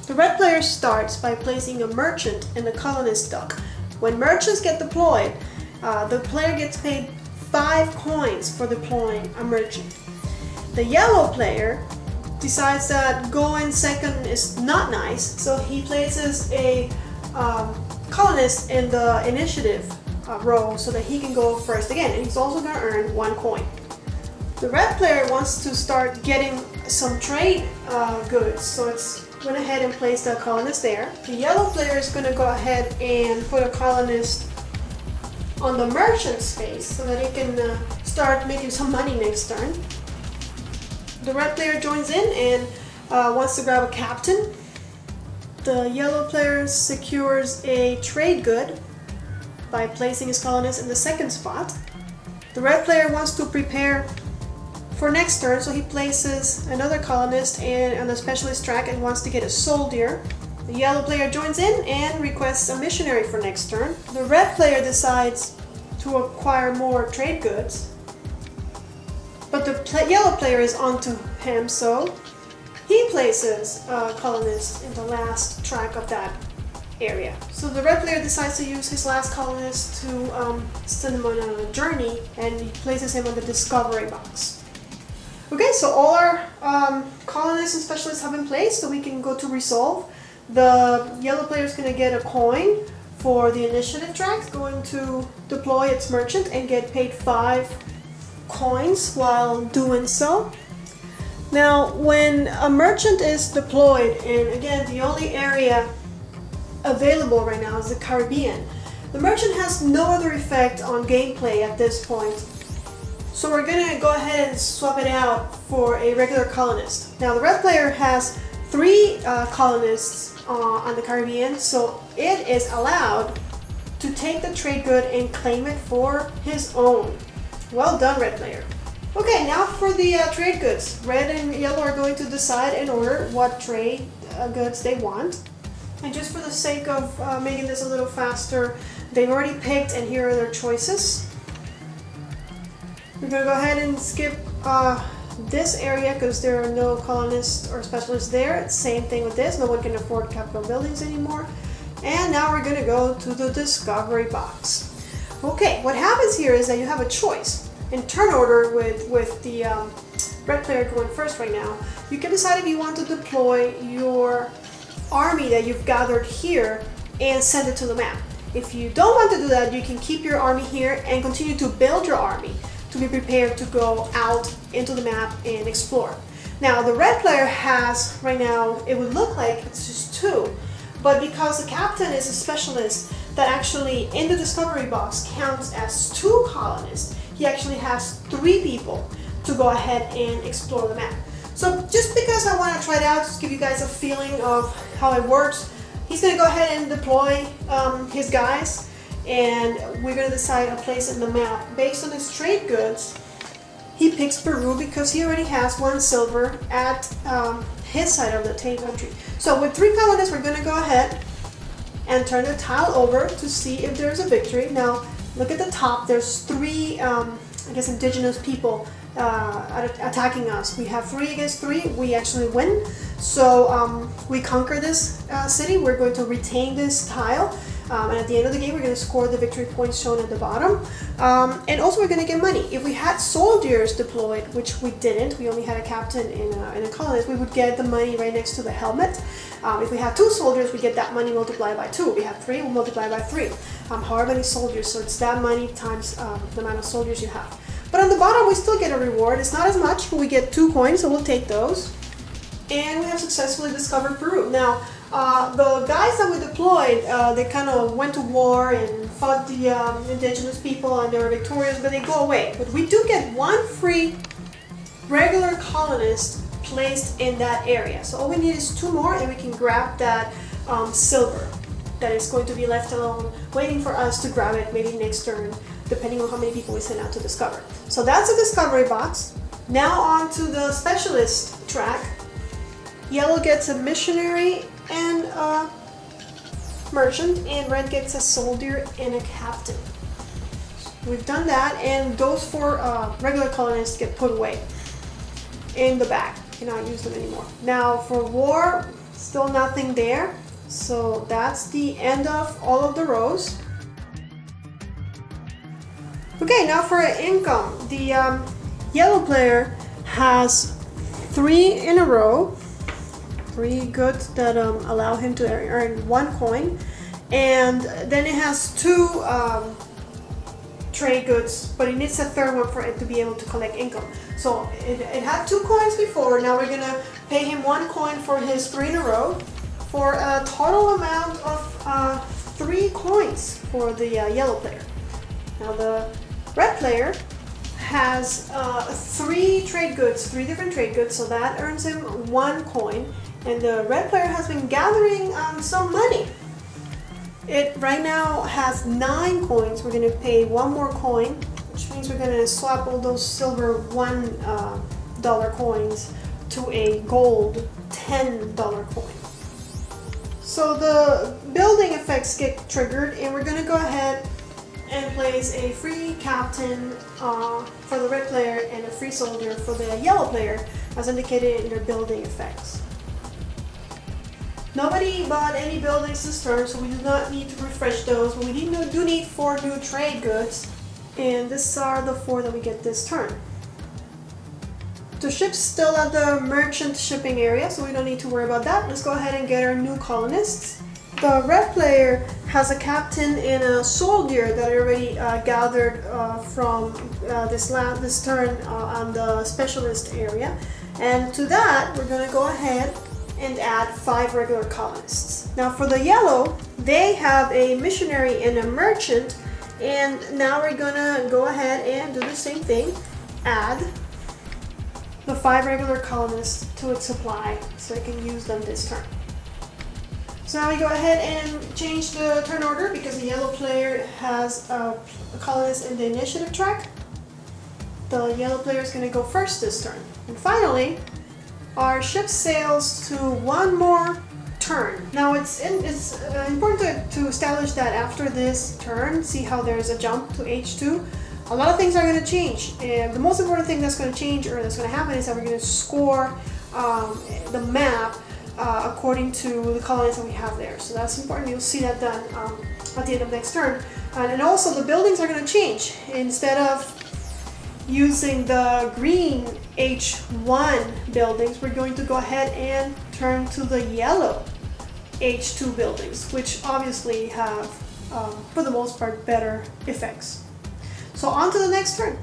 The red player starts by placing a merchant in the colonist dock. When merchants get deployed, the player gets paid 5 coins for deploying a merchant. The yellow player decides that going second is not nice, so he places a colonist in the initiative row so that he can go first again, and he's also going to earn 1 coin. The red player wants to start getting some trade goods, so it's went ahead and placed a colonist there. The yellow player is going to go ahead and put a colonist on the merchant space so that he can start making some money next turn. The red player joins in and wants to grab a captain. The yellow player secures a trade good by placing his colonist in the second spot. The red player wants to prepare for next turn, so he places another colonist on the specialist track and wants to get a soldier. The yellow player joins in and requests a missionary for next turn. The red player decides to acquire more trade goods, but the yellow player is onto him, so he places a colonist in the last track of that area. So the red player decides to use his last colonist to send him on a journey, and he places him on the discovery box. Okay, so all our colonists and specialists have been placed, so we can go to resolve. The yellow player is going to get a coin for the initiative track, going to deploy its merchant and get paid 5 coins while doing so. Now, when a merchant is deployed, and again, the only area available right now is the Caribbean, the merchant has no other effect on gameplay at this point. So we're going to go ahead and swap it out for a regular colonist. Now, the red player has 3 colonists on the Caribbean, so it is allowed to take the trade good and claim it for his own. Well done, red player. Okay, now for the trade goods. Red and yellow are going to decide in order what trade goods they want. And just for the sake of making this a little faster, they've already picked, and here are their choices. We're going to go ahead and skip this area because there are no colonists or specialists there. Same thing with this, no one can afford capital buildings anymore. And now we're going to go to the discovery box. Okay, what happens here is that you have a choice. In turn order with the red player going first right now, you can decide if you want to deploy your army that you've gathered here and send it to the map. If you don't want to do that, you can keep your army here and continue to build your army to be prepared to go out into the map and explore. Now, the red player has, right now, it would look like it's just 2, but because the captain is a specialist that actually in the discovery box counts as 2 colonists, he actually has 3 people to go ahead and explore the map. So just because I want to try it out, just give you guys a feeling of how it works, he's going to go ahead and deploy his guys, and we're going to decide a place in the map. Based on his trade goods, he picks Peru because he already has 1 silver at his side of the table entry. So with 3 colonists, we're going to go ahead and turn the tile over to see if there's a victory. Now, look at the top. There's 3, I guess, indigenous people attacking us. We have 3 against 3. We actually win. So we conquer this city. We're going to retain this tile. And at the end of the game, we're going to score the victory points shown at the bottom. And also, we're going to get money. If we had soldiers deployed, which we didn't, we only had a captain and a colonist, we would get the money right next to the helmet. If we had 2 soldiers, we get that money multiplied by 2. If we have 3, we'll multiply by 3. However many soldiers, so it's that money times the amount of soldiers you have. But on the bottom, we still get a reward. It's not as much, but we get 2 coins, so we'll take those. And we have successfully discovered Peru. Now, the guys that we deployed, they kind of went to war and fought the indigenous people, and they were victorious, but they go away. But we do get 1 free regular colonist placed in that area. So all we need is 2 more, and we can grab that silver that is going to be left alone, waiting for us to grab it maybe next turn, depending on how many people we send out to discover. So that's the discovery box. Now on to the specialist track. Yellow gets a missionary and a merchant, and red gets a soldier and a captain. We've done that, and those 4 regular colonists get put away in the back. Cannot use them anymore. Now for war, Still nothing there. So that's the end of all of the rows. Okay, now for income. The yellow player has 3 in a row, 3 goods that allow him to earn 1 coin, and then it has 2 trade goods, but it needs a 3rd one for it to be able to collect income. So it had 2 coins before. Now we're gonna pay him 1 coin for his 3 in a row, for a total amount of 3 coins for the yellow player. Now the red player has 3 trade goods, 3 different trade goods, so that earns him 1 coin. And the red player has been gathering some money. It right now has 9 coins. We're going to pay 1 more coin, which means we're going to swap all those silver $1 coins to a gold $10 coin. So the building effects get triggered, and we're going to go ahead and place a free captain for the red player and a free soldier for the yellow player, as indicated in their building effects. Nobody bought any buildings this turn, so we do not need to refresh those, but we do need 4 new trade goods, and these are the 4 that we get this turn. The ship's still at the merchant shipping area, so we don't need to worry about that. Let's go ahead and get our new colonists. The red player has a captain and a soldier that I already gathered from this turn on the specialist area. And to that, we're going to go ahead and add 5 regular colonists. Now for the yellow, they have a missionary and a merchant, and now we're going to go ahead and do the same thing, add the 5 regular colonists to its supply so I can use them this turn. So now we go ahead and change the turn order because the yellow player has a colonist in the initiative track. The yellow player is going to go first this turn. And finally, our ship sails to 1 more turn. Now it's important to establish that after this turn, see how there's a jump to H2. A lot of things are going to change, and the most important thing that's going to change or that's going to happen is that we're going to score the map according to the colonies that we have there. So that's important. You'll see that done at the end of next turn. And also the buildings are going to change. Instead of using the green H1 buildings, we're going to go ahead and turn to the yellow H2 buildings, which obviously have, for the most part, better effects. So on to the next turn.